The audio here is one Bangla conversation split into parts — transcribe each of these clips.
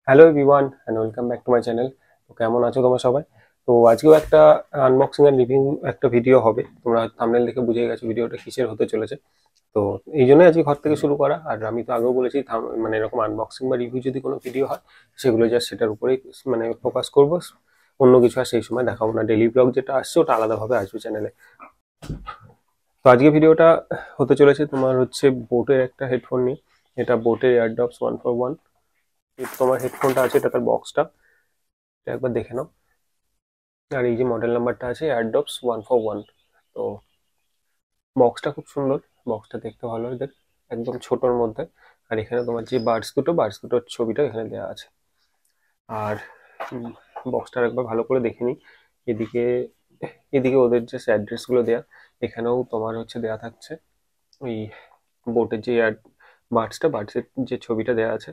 Hello everyone and welcome back to my channel. তো কেমন আছো তোমরা সবাই? তো আজকেও একটা আনবক্সিং এন্ড রিভিউ একটা ভিডিও হবে। তোমরা থাম্বনেল দেখে বুঝে গেছো ভিডিওটা কিসের হতে চলেছে। তো এই জন্যই আজকে ঘর থেকে শুরু করা। আর আমি তো আগেও বলেছি মানে এরকম আনবক্সিং বা রিভিউ যদি কোনো ভিডিও হয় সেগুলো জাস্ট সেটার উপরেই মানে ফোকাস করবো। অন্য কিছু আর সেই সময় দেখাবো না। ডেইলি ব্লগ যেটা আসছে ওটা আলাদাভাবে আসবে চ্যানেলে। তো আজকে ভিডিওটা হতে চলেছে তোমার হচ্ছে বোটের একটা হেডফোন নিয়ে। এটা বোটের এয়ারডপস 141। তোমার হেডফোনটা আছে, এটা তার বক্সটা একবার দেখে নাও। আর এই যে মডেল নাম্বারটা আছে এয়ারডপস 141। তো বক্সটা খুব সুন্দর, বক্সটা দেখতে ভালো এদের, একদম ছোটর মধ্যে। আর এখানে তোমার যে বার্ডস দুটোর ছবিটা এখানে দেওয়া আছে। আর বক্সটার একবার ভালো করে দেখে নিই। এদিকে এদিকে ওদের যে অ্যাড্রেস গুলো দেয়া, এখানেও তোমার হচ্ছে দেয়া থাকছে ওই বোটের যে বার্ডসের যে ছবিটা দেয়া আছে।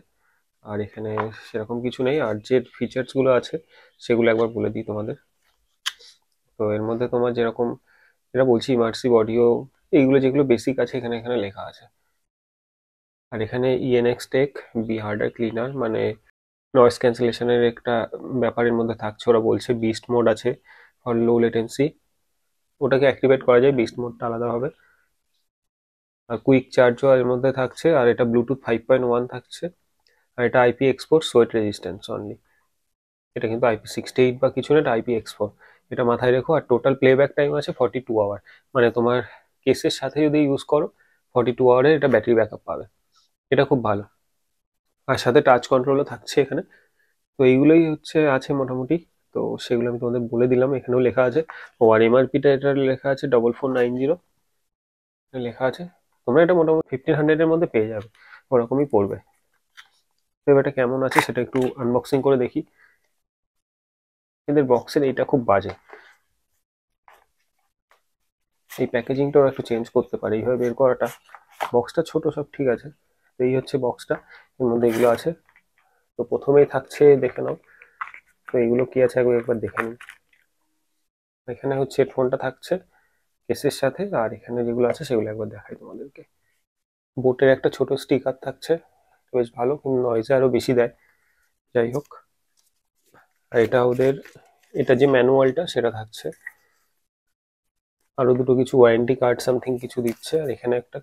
আর এখানে সেরকম কিছু নেই, আর যে ফিচার্স গুলো আছে সেগুলো একবার বলে দিই তোমাদের। তো এর মধ্যে তোমার যেরকম যেটা বলছি ইমার্সিভ অডিও, এইগুলো যেগুলো বেসিক আছে এখানে এখানে লেখা আছে। আর এখানে ইএনএক্স টেক বি হার্ডার ক্লিনার, মানে নয়েজ ক্যান্সেলেশনের একটা ব্যাপারের মধ্যে থাকছে। ওরা বলছে বিস্ট মোড আছে ফর লো লেটেন্সি, ওটাকে অ্যাক্টিভেট করা যায়, বিস্ট মোডটা আলাদা হবে। আর কুইক চার্জও এর মধ্যে থাকছে, আর এটা ব্লুটুথ 5.1 থাকছে। আর এটা IP export sweat resistance only. এটা কিন্তু IP68 বা কিছু না, এটা IP export। এটা মাথায় রেখো। আর টোটাল প্লেব্যাক টাইম আছে 42 আওয়ার, মানে তোমার কেসের সাথে যদি ইউজ করো 42 আওয়ারের এটা ব্যাটারি ব্যাকআপ পাবে। এটা খুব ভালো। আর সাথে টাচ কন্ট্রোলও থাকছে এখানে। তো এইগুলোই হচ্ছে আছে মোটামুটি। তো সেগুলো আমি তোমাদের বলে দিলাম, এখানেও লেখা আছে। ও আর এমআরপিটা এটার লেখা আছে 4490 লেখা আছে। তোমরা এটা মোটামুটি 1500-এর মধ্যে পেয়ে যাবে, ওরকমই পড়বে। তো এবার এটা কেমন আছে সেটা একটু আনবক্সিং করে দেখি। এদের বক্সের এইটা খুব বাজে, এই প্যাকেজিংটা ওরা একটু চেঞ্জ করতে পারে। এইভাবে বের করাটা, বক্সটা ছোট সব ঠিক আছে। তো এই হচ্ছে বক্সটা, এর মধ্যে এগুলো আছে। তো প্রথমেই থাকছে, দেখে নাও। তো এগুলো কি আছে একবার একবার দেখে নিন। এখানে হচ্ছে হেডফোনটা থাকছে কেসের সাথে, আর এখানে যেগুলো আছে সেগুলো একবার দেখাই তোমাদেরকে। বোটের একটা ছোট স্টিকার থাকছে, বেশ ভালো, কিন্তু নয়েজে আরো বেশি দেয়। যাই হোক। আর এটা ওদের, এটা যে ম্যানুয়ালটা সেটা থাকছে। আরো দুটো কিছু ওয়ারেন্টি কার্ড সামথিং কিছু দিচ্ছে। আর এখানে একটা,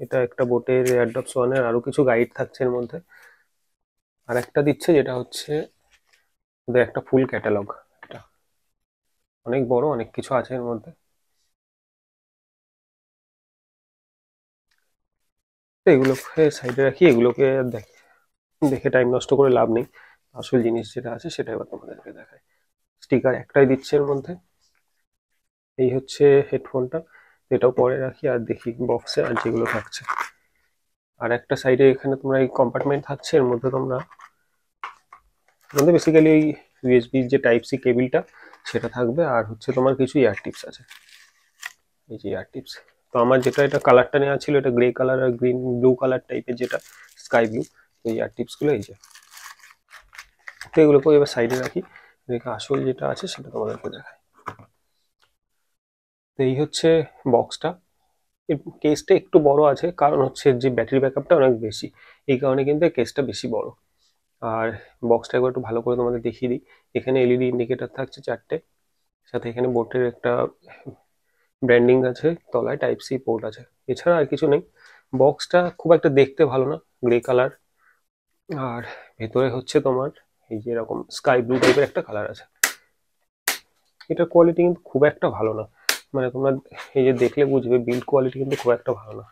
এটা একটা বোটের এয়ারডপস ওয়ানের আরো কিছু গাইড থাকছে এর মধ্যে। আর একটা দিচ্ছে যেটা হচ্ছে ওদের একটা ফুল ক্যাটালগ। এটা অনেক বড়, অনেক কিছু আছে এর মধ্যে। তো এগুলোকে সাইডে রাখি, এগুলোকে দেখে দেখে টাইম নষ্ট করে লাভ নেই। আসল জিনিস যেটা আছে সেটা এবার তোমাদেরকে দেখায়। স্টিকার একটাই দিচ্ছে এর মধ্যে। এই হচ্ছে হেডফোনটা, এটাও পরে রাখি। আর দেখি বক্সে আর যেগুলো থাকছে। আর একটা সাইডে এখানে তোমরা এই কম্পার্টমেন্ট থাকছে, এর মধ্যে তোমরা, এর মধ্যে বেসিক্যালি এই ইউএসবি যে টাইপ সি কেবিলটা সেটা থাকবে। আর হচ্ছে তোমার কিছু ইয়ার টিপস আছে, এই যে ইয়ার টিপস। তো আমার যেটা এটা কালারটা নেওয়া ছিল, এটা গ্রে কালার আর গ্রিন ব্লু কালার টাইপের, যেটা স্কাই ব্লু। তো ইয়ার টিপস গুলো এই যে। তো এগুলোকে এবার সাইডে রাখি, রেখে আসল যেটা আছে সেটা তোমাদেরকে দেখাই। তো এই হচ্ছে বক্সটা। এর কেসটা একটু বড় আছে, কারণ হচ্ছে যে ব্যাটারি ব্যাকআপটা অনেক বেশি, এই কারণে কিন্তু কেসটা বেশি বড়। আর বক্সটা একবার একটু ভালো করে তোমাদের দেখিয়ে দিই। এখানে এলইডি ইন্ডিকেটর থাকছে 4টে, সাথে এখানে বোটের একটা ব্র্যান্ডিং আছে, তলায় টাইপ সি পোর্ট আছে। এছাড়া আর কিছু নেই। বক্সটা খুব একটা দেখতে ভালো না, গ্রে কালার। আর ভেতরে হচ্ছে তোমার এই যে এরকম স্কাই ব্লু টাইপের একটা কালার আছে। এটার কোয়ালিটি কিন্তু খুব একটা ভালো না, মানে তোমরা এই যে দেখলে বুঝবে বিল্ড কোয়ালিটি কিন্তু খুব একটা ভালো না।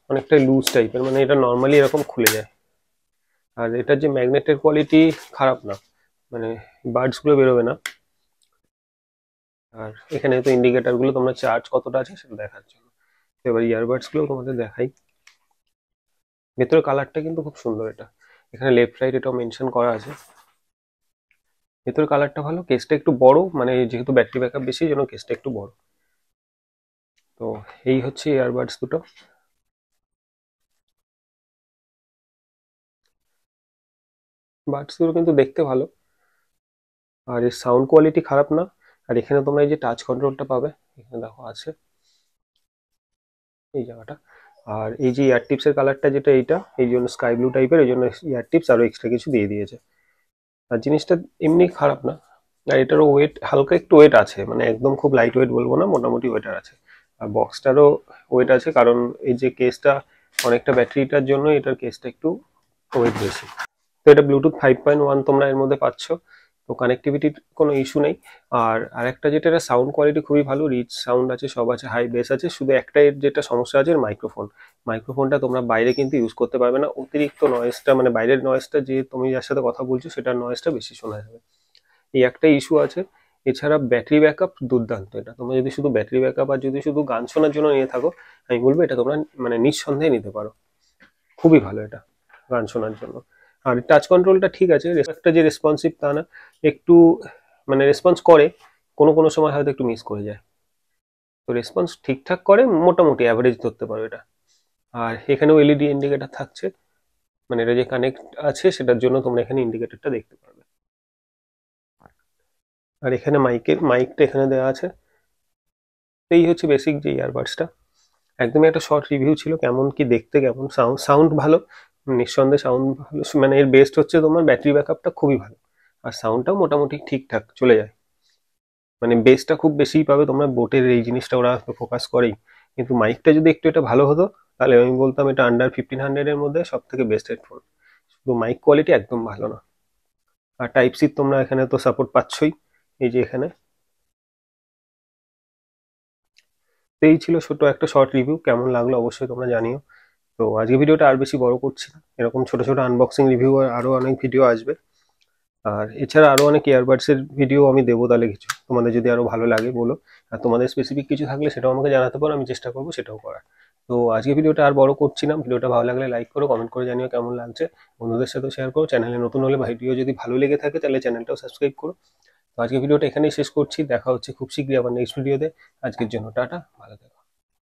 অনেকটাই লুজ টাইপের, মানে এটা নর্মালি এরকম খুলে যায়। আর এটার যে ম্যাগনেটের কোয়ালিটি খারাপ না, মানে বার্ডস গুলো বেরোবে না। আর এখানে তো ইন্ডিকেটার গুলো তোমরা চার্জ কতটা আছে সেটা দেখার জন্য। এবার ইয়ারবাডস গুলো তোমাদের দেখাই। ভেতরে কালারটা কিন্তু খুব সুন্দর এটা, এখানে লেফট রাইট এটাও মেনশন করা আছে। ভেতরে কালারটা ভালো, কেসটা একটু বড়, মানে যেহেতু ব্যাটারি ব্যাকআপ বেশি জন্য কেসটা একটু বড়। তো এই হচ্ছে ইয়ারবাডস দুটো। বাডস দুটো কিন্তু দেখতে ভালো, আর এর সাউন্ড কোয়ালিটি খারাপ না। আর এখানে তোমরা এই যে টাচ কন্ট্রোলটা পাবে, এখানে দেখো আছে এই জায়গাটা। আর এই যে ইয়ার টিপসের কালারটা যেটা এইটা, এই জন্য স্কাই ব্লু টাইপের, এই জন্য ইয়ার টিপস আরো এক্সট্রা কিছু দিয়ে দিয়েছে। আর জিনিসটা এমনি খারাপ না। আর এটারও ওয়েট, হালকা একটু ওয়েট আছে, মানে একদম খুব লাইট ওয়েট বলবো না, মোটামুটি ওয়েটার আছে। আর বক্সটারও ওয়েট আছে, কারণ এই যে কেসটা অনেকটা ব্যাটারিটার জন্য এটার কেসটা একটু ওয়েট বেশি। তো এটা ব্লুটুথ 5.1 তোমরা এর মধ্যে পাচ্ছ, তো কানেক্টিভিটির কোনো ইস্যু নেই। আর আরেকটা যেটা, এটা সাউন্ড কোয়ালিটি খুবই ভালো, রিচ সাউন্ড আছে, সব আছে, হাই বেস আছে। শুধু একটা এর যেটা সমস্যা আছে, মাইক্রোফোনটা তোমরা বাইরে কিন্তু ইউজ করতে পারবে না, অতিরিক্ত নয়েজটা, মানে বাইরের নয়েজটা, যে তুমি যার সাথে কথা বলছো সেটার নয়েজটা বেশি শোনা যাবে, এই একটা ইস্যু আছে। এছাড়া ব্যাটারি ব্যাকআপ দুর্দান্ত। এটা তোমরা যদি শুধু ব্যাটারি ব্যাকআপ আর যদি শুধু গান শোনার জন্য নিয়ে থাকো, আমি বলবো এটা তোমরা মানে নিঃসন্দেহে নিতে পারো, খুবই ভালো এটা গান শোনার জন্য। আর টাচ কন্ট্রোলটা ঠিক আছে, একটা যে রেসপন্সিভ তা না, একটু মানে রেসপন্স করে, কোনো কোনো সময় হয়তো একটু মিস করে যায়, তো রেসপন্স ঠিকঠাক করে, মোটামুটি অ্যাভারেজ ধরতে পারো এটা। আর এখানেও এলইডি ইন্ডিকেটর থাকছে, মানে এটা যে কানেক্ট আছে সেটার জন্য তোমরা এখানে ইন্ডিকেটরটা দেখতে পারবে। আর এখানে মাইকটা এখানে দেওয়া আছে। এই হচ্ছে বেসিক যে ইয়ারবাডসটা। একদমই একটা শর্ট রিভিউ ছিল, কেমন কি দেখতে, কেমন সাউন্ড ভালো, নিঃসন্দেহে সাউন্ড ভালো, মানে এর বেস্ট হচ্ছে তোমার ব্যাটারি ব্যাকআপটা খুবই ভালো, আর সাউন্ডটাও মোটামুটি ঠিকঠাক চলে যায়। মানে বেসটা খুব বেশিই পাবে তোমরা, বোটের এই জিনিসটা ওরা ফোকাস করেই, কিন্তু মাইকটা যদি একটু এটা ভালো হতো তাহলে আমি বলতাম এটা আন্ডার 1500 এর মধ্যে সব থেকে বেস্ট হেডফোন। শুধু মাইক কোয়ালিটি একদম ভালো না। আর টাইপ সি তোমরা এখানে তো সাপোর্ট পাচ্ছই, এই যে এখানে। তো এই ছিল ছোট একটা শর্ট রিভিউ, কেমন লাগলো অবশ্যই তোমরা জানিও। তো আজকে ভিডিওটা আর বেশি বড় করছি না, এরকম ছোট ছোট আনবক্সিং রিভিউ আরো অনেক ভিডিও আসবে। আর এছাড়া আরো অনেক ইয়ারবাডস এর ভিডিও আমি দেবো, তাহলে কিছু তোমাদের যদি আরো ভালো লাগে বলো, আর তোমাদের স্পেসিফিক কিছু থাকলে সেটাও আমাকে জানাতে পারো, আমি চেষ্টা করবো সেটাও করার। তো আজকে ভিডিওটা আর বড় করছি না, ভিডিওটা ভালো লাগলে লাইক করো, কমেন্ট করে জানিও কেমন লাগছে, বন্ধুদের সাথে শেয়ার করো, চ্যানেলে নতুন হলে ভিডিও যদি ভালো লেগে থাকে তাহলে চ্যানেলটাও সাবস্ক্রাইব করো। তো আজকে ভিডিওটা এখানেই শেষ করছি, দেখা হচ্ছে খুব শীঘ্রই আবার নেক্সট ভিডিওতে। আজকের জন্য টাটা, ভালো থেকো।